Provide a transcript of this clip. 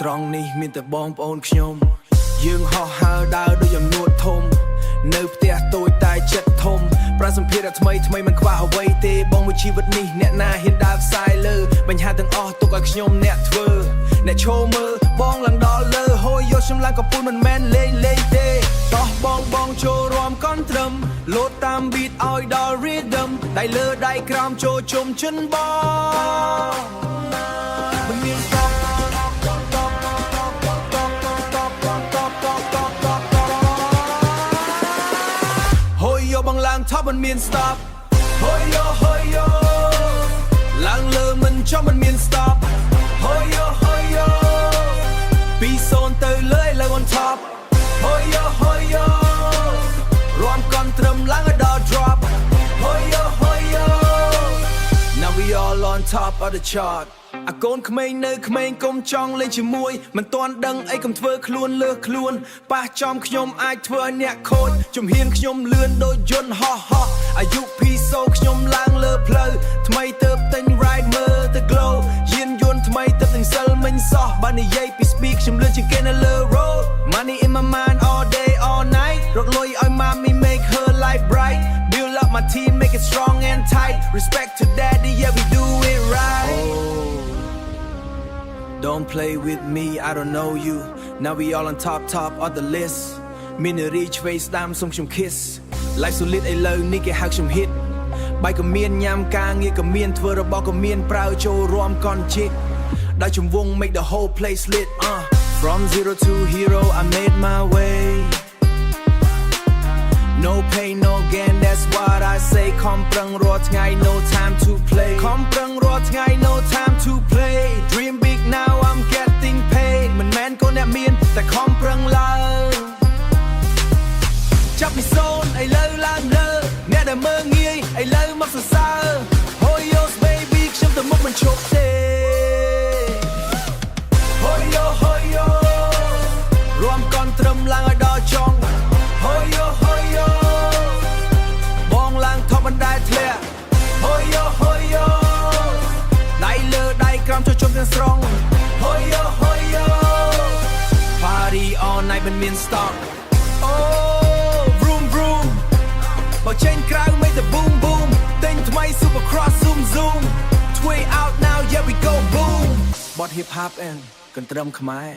ត្រង់នេះមានតែបងប្អូនខ្ញុំយើងហោះហើរដើរដូចអំនួតធំនៅផ្ទះតូចតែចិត្តធំប្រាសម្ភារៈថ្មីមិនខ្វះអ្វីទេបងមួយជីវិតនេះអ្នកណាហ៊ានដើរផ្សាយលើបញ្ហាទាំងអស់ទុកឲ្យខ្ញុំអ្នកធ្វើអ្នកឈរមើលបងឡើងដល់លើហូយយកខ្ញុំឡើងកំពូលមិនមែនលេងទេតោះបងចូលរួមកន់ត្រឹមលោតតាម beat ឲ្យដល់ rhythm ដៃលើដៃក្រោមចូលជុំចិនបងមិនមានស្ទប់ហូយយកបងឡើងថប់មិនមាន stop ហូយយកឡើងលើមិនចំមិនមាន stop ហូយយកពី0ទៅលើឡើង on top ហូយយករួមកន់ត្រឹមឡើងឲ្យដល់ drop ហូយយក Now we all on top of the chart អាកូនក្មេងនៅក្មេងកុំចង់លេងជាមួយមិនទាន់ដឹងអីកុំធ្វើខ្លួនលើសខ្លួនប៉ះចំខ្ញុំអាចធ្វើឲ្យអ្នកខូចជំហានខ្ញុំលឿនដូចយន្តហោះអាយុពីសូខ្ញុំឡើងលើផ្លូវថ្មីទៅទិញ ride មើលទៅ glow យានយន្តថ្មីទៅទាំងសិលមិញសោះបើនិយាយពី speak ខ្ញុំលឿនជាងគេនៅលើ road money in my mind all day all night រកលុយឲ្យ mommy make her life bright build up my team make it strong and tight respect to daddy yeah we do it right Don't play with me, I don't know you. Now we all on top of the list. Mini reach face down some kiss. Life so lit ឥឡូវនេះគេហៅខ្ញុំ hit បាយក៏មានញ៉ាំការងារក៏មានធ្វើរបស់ក៏មានប្រើចូលរួមកន់ជិះដល់ជំវង make the whole place lit From zero to hero I made my way No pain no gain that's what I say ខំប្រឹងរាល់ថ្ងៃ no time to play ខំប្រឹងរាល់ថ្ងៃ no time to play Dream big now I'm getting paid មិនមែនកូនអ្នកមានតែខំប្រឹងឡើងចាប់ពី0ឥឡូវឡើងលើអ្នកដែលមើងងាយឥឡូវមកសរសើរ Hoyos baby ខ្ញុំទៅមុខមិនឈប់ទេ Hoyo រួមកន់ត្រឹមឡើងឲ្យដល់ចុង Hoyo បងឡើងថប់មិនដែលធ្លាក់ Hoyo ដៃលើដៃក្រោមចូលជុំទាំងស្រុង Hoyo Party all night មិនមាន stop Oh vroom vroom បើចេញក្រៅមិនតែ boom boom ទិញថ្មី super cross zoom Tway out now yeah we go boom បទ hip hop and កន្ទ្រឹមខ្មែរ